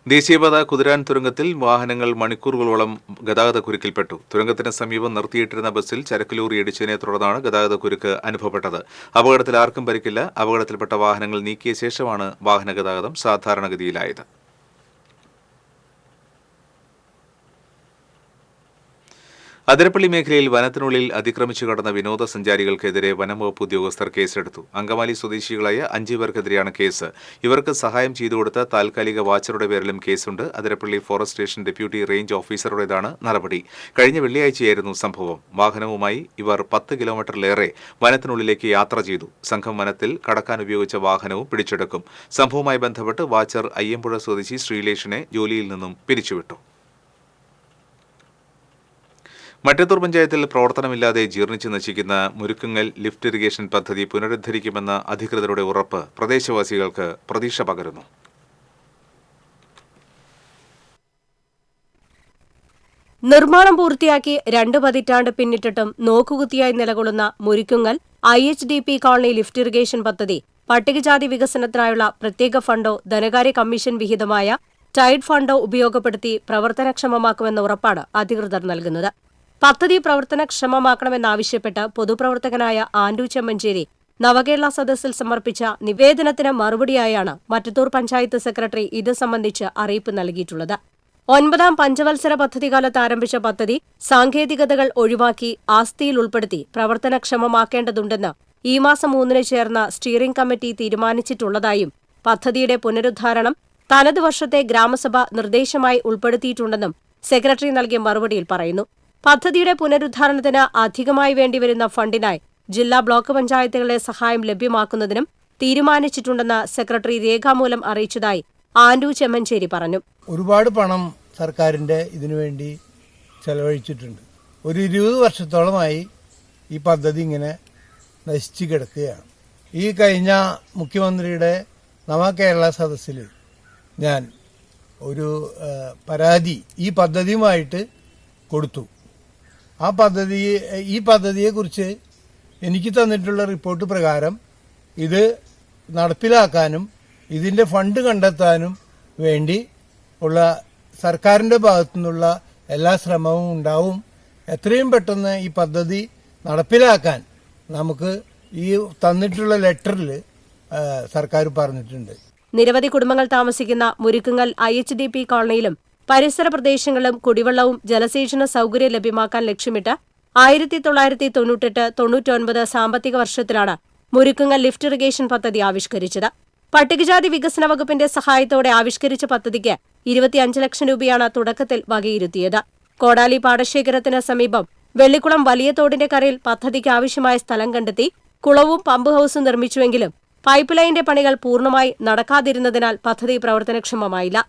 [SPEAKER 1] ദേശീയപാത കുതിരാൻ തുരങ്കത്തിൽ വാഹനങ്ങൾ മണിക്കൂറുകളോളം ഗതാഗതക്കുരുക്കിൽപ്പെട്ടു. തുരങ്കത്തിന് സമീപം നിർത്തിയിട്ടിരുന്ന ബസ്സിൽ ചരക്ക് ലോറി ഇടിച്ചതിനെ തുടർന്നാണ് ഗതാഗതക്കുരുക്ക് അനുഭവപ്പെട്ടത്. അപകടത്തിൽ ആർക്കും പരിക്കില്ല. അപകടത്തിൽപ്പെട്ട വാഹനങ്ങൾ നീക്കിയ ശേഷമാണ് വാഹന ഗതാഗതം സാധാരണഗതിയിലായത്. അതിരപ്പള്ളി മേഖലയിൽ വനത്തിനുള്ളിൽ അതിക്രമിച്ചു കടന്ന വിനോദസഞ്ചാരികൾക്കെതിരെ വനംവകുപ്പ് ഉദ്യോഗസ്ഥർ കേസെടുത്തു. അങ്കമാലി സ്വദേശികളായ 5 പേർക്കെതിരെയാണ് കേസ്. ഇവർക്ക് സഹായം ചെയ്തുകൊടുത്ത താൽക്കാലിക വാച്ചറുടെ പേരിലും കേസുണ്ട്. Athirappilly forest station deputy range ഓഫീസറുടേതാണ് നടപടി. കഴിഞ്ഞ വെള്ളിയാഴ്ചയായിരുന്നു സംഭവം. വാഹനവുമായി ഇവർ 10 കിലോമീറ്ററിലേറെ വനത്തിനുള്ളിലേക്ക് യാത്ര ചെയ്തു. സംഘം വനത്തിൽ കടക്കാൻ ഉപയോഗിച്ച വാഹനവും പിടിച്ചെടുക്കും. സംഭവവുമായി ബന്ധപ്പെട്ട് വാച്ചർ അയ്യമ്പുഴ സ്വദേശി ശ്രീലേഷിനെ ജോലിയിൽ നിന്നും പിരിച്ചുവിട്ടു. മറ്റത്തൂർ പഞ്ചായത്തിൽ പ്രവർത്തനമില്ലാതെ ജീർണിച്ച് നശിക്കുന്ന മുരുക്കുങ്ങൽ ലിഫ്റ്റ് ഇറിഗേഷൻ പദ്ധതി പുനരുദ്ധരിക്കുമെന്ന അധികൃതരുടെ ഉറപ്പ് പ്രദേശവാസികൾക്ക് പ്രതീക്ഷ പകരുന്നു.
[SPEAKER 9] നിർമ്മാണം പൂർത്തിയാക്കി 2 പതിറ്റാണ്ട് പിന്നിട്ടിട്ടും നോക്കുകുത്തിയായി നിലകൊള്ളുന്ന Murikkungal IHDP colony lift irrigation പദ്ധതി പട്ടികജാതി വികസനത്തിനായുള്ള പ്രത്യേക ഫണ്ടോ ധനകാര്യ കമ്മീഷൻ വിഹിതമായ ടൈഡ് ഫണ്ടോ ഉപയോഗപ്പെടുത്തി പ്രവർത്തനക്ഷമമാക്കുമെന്ന ഉറപ്പാണ് അധികൃതർ നൽകുന്നത്. പദ്ധതി പ്രവർത്തനക്ഷമമാക്കണമെന്നാവശ്യപ്പെട്ട് പൊതുപ്രവർത്തകനായ ആൻഡു ചെമ്മഞ്ചേരി നവകേരള സദസ്സിൽ സമർപ്പിച്ച നിവേദനത്തിന് മറുപടിയായാണ് മറ്റത്തൂർ പഞ്ചായത്ത് സെക്രട്ടറി ഇത് സംബന്ധിച്ച് അറിയിപ്പ് നൽകിയിട്ടുള്ളത്. 9ാം പഞ്ചവത്സര പദ്ധതികാലത്ത് ആരംഭിച്ച പദ്ധതി സാങ്കേതികതകൾ ഒഴിവാക്കി ആസ്തിയിൽ ഉൾപ്പെടുത്തി പ്രവർത്തനക്ഷമമാക്കേണ്ടതുണ്ടെന്ന് ഈ മാസം 3 ചേർന്ന സ്റ്റിയറിംഗ് കമ്മിറ്റി തീരുമാനിച്ചിട്ടുള്ളതായും പദ്ധതിയുടെ പുനരുദ്ധാരണം തനത് വർഷത്തെ ഗ്രാമസഭ നിർദ്ദേശമായി ഉൾപ്പെടുത്തിയിട്ടുണ്ടെന്നും സെക്രട്ടറി നൽകിയ മറുപടിയിൽ പറയുന്നു. പദ്ധതിയുടെ പുനരുദ്ധാരണത്തിന് അധികമായി വേണ്ടിവരുന്ന ഫണ്ടിനായി ജില്ലാ ബ്ലോക്ക് പഞ്ചായത്തുകളുടെ സഹായം ലഭ്യമാക്കുന്നതിനും തീരുമാനിച്ചിട്ടുണ്ടെന്ന് സെക്രട്ടറി രേഖാമൂലം അറിയിച്ചതായി ആൻഡു ചെമ്മഞ്ചേരി പറഞ്ഞു.
[SPEAKER 10] ഒരുപാട് പണം സർക്കാരിൻ്റെ ഇതിനുവേണ്ടി ചെലവഴിച്ചിട്ടുണ്ട്. ഒരു 20 വർഷത്തോളമായി ഈ പദ്ധതി ഇങ്ങനെ നശിച്ചു കിടക്കുകയാണ്. ഈ കഴിഞ്ഞ മുഖ്യമന്ത്രിയുടെ നവകേരള സദസ്സിൽ ഞാൻ ഒരു പരാതി ഈ പദ്ധതിയുമായിട്ട് കൊടുത്തു. ഈ പദ്ധതിയെക്കുറിച്ച് എനിക്ക് തന്നിട്ടുള്ള റിപ്പോർട്ട് പ്രകാരം ഇത് നടപ്പിലാക്കാനും ഇതിൻ്റെ ഫണ്ട് കണ്ടെത്താനും വേണ്ടി ഉള്ള സർക്കാരിൻ്റെ ഭാഗത്തു നിന്നുള്ള എല്ലാ ശ്രമവും ഉണ്ടാവും. എത്രയും പെട്ടെന്ന് ഈ പദ്ധതി നടപ്പിലാക്കാൻ നമുക്ക് ഈ തന്നിട്ടുള്ള ലെറ്ററിൽ സർക്കാർ പറഞ്ഞിട്ടുണ്ട്.
[SPEAKER 9] നിരവധി കുടുംബങ്ങൾ താമസിക്കുന്ന മുരുക്കുങ്ങൽ IHDP കോളനിയിലും പരിസര പ്രദേശങ്ങളിലും കുടിവെള്ളവും ജലസേചന സൗകര്യം ലഭ്യമാക്കാൻ ലക്ഷ്യമിട്ട് 1998-99 സാമ്പത്തിക വർഷത്തിലാണ് മുരുക്കുങ്ങൽ ലിഫ്റ്റ് ഇറിഗേഷൻ പദ്ധതി ആവിഷ്കരിച്ചത്. പട്ടികജാതി വികസന വകുപ്പിന്റെ സഹായത്തോടെ ആവിഷ്കരിച്ച പദ്ധതിക്ക് 25 ലക്ഷം രൂപയാണ് തുടക്കത്തിൽ വകയിരുത്തിയത്. കോടാലി പാടശേഖരത്തിന് സമീപം വെള്ളിക്കുളം വലിയ തോടിന്റെ കരയിൽ പദ്ധതിക്ക് ആവശ്യമായ സ്ഥലം കണ്ടെത്തി കുളവും പമ്പ് ഹൌസും നിർമ്മിച്ചുവെങ്കിലും പൈപ്പ് ലൈനിന്റെ പണികൾ പൂർണ്ണമായി നടക്കാതിരുന്നതിനാൽ പദ്ധതി പ്രവർത്തനക്ഷമമായില്ല.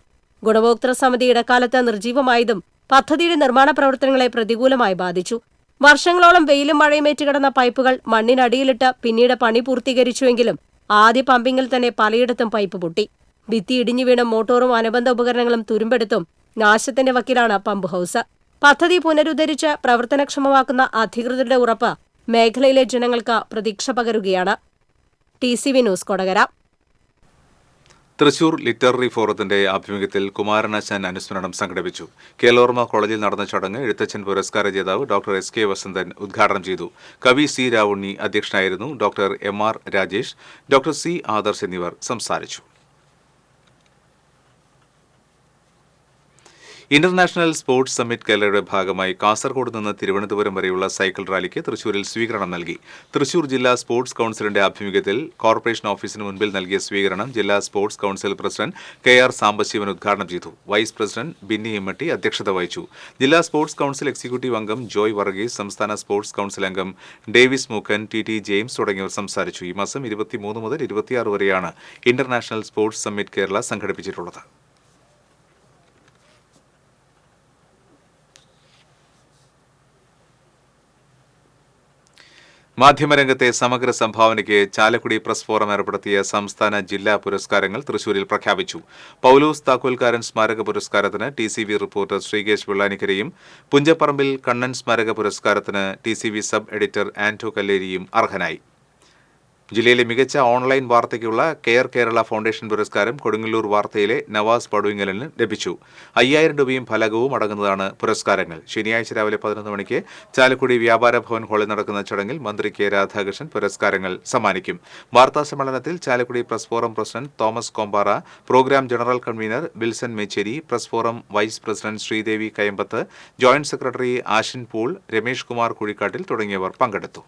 [SPEAKER 9] ഗുണഭോക്തൃ സമിതി ഇടക്കാലത്ത് നിർജ്ജീവമായതും പദ്ധതിയുടെ നിർമ്മാണ പ്രവർത്തനങ്ങളെ പ്രതികൂലമായി ബാധിച്ചു. വർഷങ്ങളോളം വെയിലും മഴയും ഏറ്റുകിടന്ന പൈപ്പുകൾ മണ്ണിനടിയിലിട്ട് പിന്നീട് പണി പൂർത്തീകരിച്ചുവെങ്കിലും ആദ്യ പമ്പിങ്ങിൽ തന്നെ പലയിടത്തും പൈപ്പ് പൊട്ടി. ഭിത്തി ഇടിഞ്ഞു വീണും മോട്ടോറും അനുബന്ധ ഉപകരണങ്ങളും തുരുമ്പെടുത്തും നാശത്തിന്റെ വക്കിലാണ് പമ്പ് ഹൌസ്. പദ്ധതി പുനരുദ്ധരിച്ച് പ്രവർത്തനക്ഷമമാക്കുന്ന അധികൃതരുടെ ഉറപ്പ് മേഖലയിലെ ജനങ്ങൾക്ക് പ്രതീക്ഷ പകരുകയാണ്. TCV news Kodakara.
[SPEAKER 1] Thrissur literary ഫോറത്തിന്റെ ആഭിമുഖ്യത്തിൽ കുമാരനാശാൻ അനുസ്മരണം സംഘടിപ്പിച്ചു. കേലോർമ കോളേജിൽ നടന്ന ചടങ്ങ് എഴുത്തച്ഛൻ പുരസ്കാര ജേതാവ് ഡോക്ടർ SK വസന്തൻ ഉദ്ഘാടനം ചെയ്തു. കവി C രാവുണ്ണി അധ്യക്ഷനായിരുന്നു. Doctor MR Rajesh, doctor C Adarsh എന്നിവർ സംസാരിച്ചു. ഇന്റർനാഷണൽ സ്പോർട്സ് സമ്മിറ്റ് കേരളയുടെ ഭാഗമായി കാസർഗോഡ് നിന്ന് തിരുവനന്തപുരം വരെയുള്ള സൈക്കിൾ റാലിക്ക് തൃശൂരിൽ സ്വീകരണം നൽകി. തൃശൂർ ജില്ലാ സ്പോർട്സ് കൌൺസിലിന്റെ ആഭിമുഖ്യത്തിൽ കോർപ്പറേഷൻ ഓഫീസിന് മുൻപിൽ നൽകിയ സ്വീകരണം ജില്ലാ sports council president KR Sambasivan ഉദ്ഘാടനം ചെയ്തു. വൈസ് പ്രസിഡന്റ് ബിന്നി എമ്മട്ടി അധ്യക്ഷത വഹിച്ചു. ജില്ലാ സ്പോർട്സ് കൌൺസിൽ എക്സിക്യൂട്ടീവ് അംഗം ജോയ് വർഗീസ്, സംസ്ഥാന സ്പോർട്സ് കൌൺസിൽ അംഗം ഡേവിസ് മൂക്കൻ, TT ജെയിംസ് തുടങ്ങിയവർ സംസാരിച്ചു. ഈ മാസം 23 മുതൽ 26 വരെയാണ് ഇന്റർനാഷണൽ സ്പോർട്സ് സമ്മിറ്റ് കേരള സംഘടിപ്പിച്ചിട്ടുള്ളത്. മാധ്യമരംഗത്തെ സമഗ്ര സംഭാവനയ്ക്ക് ചാലക്കുടി പ്രസ് ഫോറം ഏർപ്പെടുത്തിയ സംസ്ഥാന ജില്ലാ പുരസ്കാരങ്ങൾ തൃശൂരിൽ പ്രഖ്യാപിച്ചു. പൌലോസ് താക്കോൽക്കാരൻ സ്മാരക പുരസ്കാരത്തിന് TCV റിപ്പോർട്ടർ ശ്രീകേഷ് വെള്ളാനിക്കരയും പുഞ്ചപ്പറമ്പിൽ കണ്ണൻ സ്മാരക പുരസ്കാരത്തിന് TCV സബ് എഡിറ്റർ ആന്റോ കല്ലേരിയും അർഹനായി. ജില്ലയിലെ മികച്ച ഓൺലൈൻ വാർത്തയ്ക്കുള്ള കെയർ കേരള ഫൗണ്ടേഷൻ പുരസ്കാരം കൊടുങ്ങല്ലൂർ വാർത്തയിലെ നവാസ് പടുവിങ്ങലിന് ലഭിച്ചു. 5000 രൂപയും ഫലകവും അടങ്ങുന്നതാണ് പുരസ്കാരങ്ങൾ. ശനിയാഴ്ച രാവിലെ 11 മണിക്ക് ചാലക്കുടി വ്യാപാര ഭവൻ ഹാളിൽ നടക്കുന്ന ചടങ്ങിൽ മന്ത്രി K രാധാകൃഷ്ണൻ പുരസ്കാരങ്ങൾ സമ്മാനിക്കും. വാർത്താ സമ്മേളനത്തിൽ Chalakudy press forum president Thomas Kombara, programme general convener Wilson Mecheri, press forum vice president Sreedevi Kayampath, joint secretary Ashin Pool, Ramesh Kumar Kuzhikkattil തുടങ്ങിയവർ പങ്കെടുത്തു.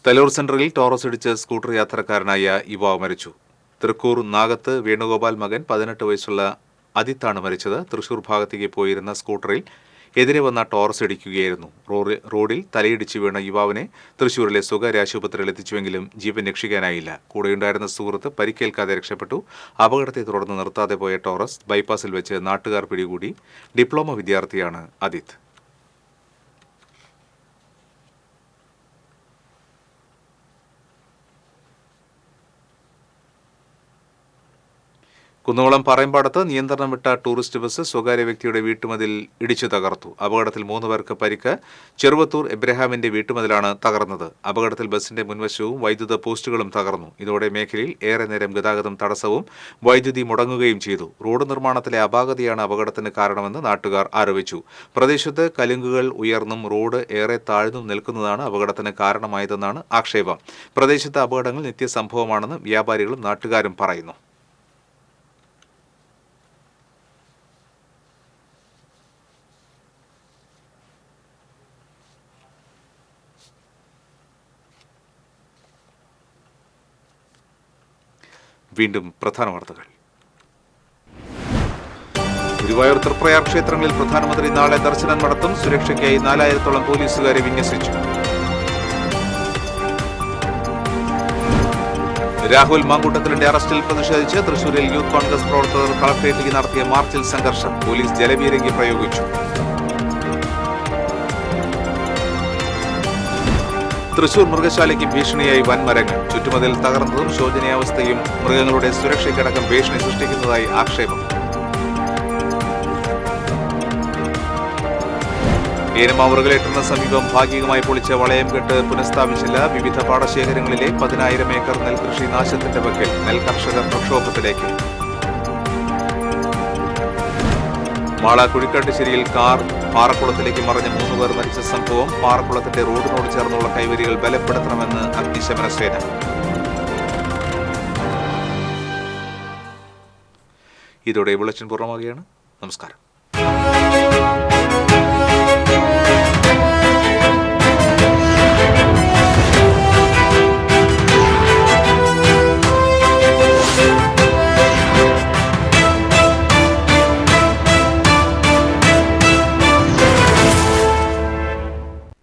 [SPEAKER 1] തലൂർ സെന്ററിൽ ടോറസ് ഇടിച്ച് സ്കൂട്ടർ യാത്രക്കാരനായ യുവാവ് മരിച്ചു. തൃക്കൂർ നാഗത്ത് വേണുഗോപാൽ മകൻ 18 വയസ്സുള്ള അദിത്താണ് മരിച്ചത്. തൃശൂർ ഭാഗത്തേക്ക് പോയിരുന്ന സ്കൂട്ടറിൽ എതിരെ വന്ന ടോറസ് ഇടിക്കുകയായിരുന്നു. റോഡിൽ തലയിടിച്ച് വീണ യുവാവിനെ തൃശൂരിലെ സ്വകാര്യ ആശുപത്രിയിൽ എത്തിച്ചുവെങ്കിലും ജീവൻ രക്ഷിക്കാനായില്ല. കൂടെയുണ്ടായിരുന്ന സുഹൃത്ത് പരിക്കേൽക്കാതെ രക്ഷപ്പെട്ടു. അപകടത്തെ തുടർന്ന് നിർത്താതെ പോയ ടോറസ് ബൈപ്പാസിൽ വെച്ച് നാട്ടുകാർ പിടികൂടി. ഡിപ്ലോമ വിദ്യാർത്ഥിയാണ് അദിത്. കുന്നംകുളം പറയമ്പാടത്ത് നിയന്ത്രണം വിട്ട ടൂറിസ്റ്റ് ബസ് സ്വകാര്യ വ്യക്തിയുടെ വീട്ടുമതിൽ ഇടിച്ചു തകർത്തു. അപകടത്തിൽ 3 പേർക്ക് പരിക്ക്. ചെറുവത്തൂർ എബ്രഹാമിന്റെ വീട്ടുമതിലാണ് തകർന്നത്. അപകടത്തിൽ ബസിന്റെ മുൻവശവും വൈദ്യുത പോസ്റ്റുകളും തകർന്നു. ഇതോടെ മേഖലയിൽ ഏറെ നേരം ഗതാഗതം തടസ്സവും വൈദ്യുതി മുടങ്ങുകയും ചെയ്തു. റോഡ് നിർമ്മാണത്തിലെ അപാകതയാണ് അപകടത്തിന് കാരണമെന്ന് നാട്ടുകാർ ആരോപിച്ചു. പ്രദേശത്ത് കലുങ്കുകൾ ഉയർന്നും റോഡ് ഏറെ താഴ്ന്നും നിൽക്കുന്നതാണ് അപകടത്തിന് കാരണമായതെന്നാണ് ആക്ഷേപം. പ്രദേശത്തെ അപകടങ്ങൾ നിത്യസംഭവമാണെന്ന് വ്യാപാരികളും നാട്ടുകാരും പറയുന്നു. വീണ്ടും പ്രധാന വാർത്തകൾ. ഗുരുവായൂർ തൃപ്രയാർ ക്ഷേത്രങ്ങളിൽ പ്രധാനമന്ത്രി നാളെ ദർശനം നടത്തും. സുരക്ഷയ്ക്കായി 4000-ഓളം പോലീസുകാരെ വിന്യസിച്ചു. രാഹുൽ മാങ്കൂട്ടത്തിലിന്റെ അറസ്റ്റിൽ പ്രതിഷേധിച്ച് തൃശൂരിൽ യൂത്ത് കോൺഗ്രസ് പ്രവർത്തകർ കളക്ടറേറ്റിലേക്ക് നടത്തിയ മാർച്ചിൽ സംഘർഷം. പോലീസ് ജലപീരങ്കി പ്രയോഗിച്ചു. തൃശൂർ മൃഗശാലയ്ക്ക് ഭീഷണിയായി വൻമരങ്ങൾ. ചുറ്റുമതിൽ തകർന്നതും ശോചനീയാവസ്ഥയും മൃഗങ്ങളുടെ സുരക്ഷയ്ക്കടക്കം ഭീഷണി സൃഷ്ടിക്കുന്നതായി ആക്ഷേപം. ഏനമാവ് റെഗുലേറ്ററിന് സമീപം ഭാഗികമായി പൊളിച്ച വളയംകെട്ട് പുനഃസ്ഥാപിച്ചില്ല. വിവിധ പാടശേഖരങ്ങളിലെ 10,000 ഏക്കർ നെൽകൃഷി നാശത്തിന്റെ വക്കിൽ. നെൽ കർഷകർ പ്രക്ഷോഭത്തിലേക്ക്. മാള കുഴിക്കാട്ടുശ്ശേരിയിൽ കാർ പാറക്കുളത്തിലേക്ക് മറിഞ്ഞ് 3 പേർ മരിച്ച സംഭവം. പാറക്കുളത്തിന്റെ റോഡിനോട് ചേർന്നുള്ള കൈവരികൾ ബലപ്പെടുത്തണമെന്ന് അഗ്നിശമന സേന. ഇതോടെ ബുള്ളറ്റിൻ പൂർണ്ണമാകുകയാണ്. നമസ്കാരം.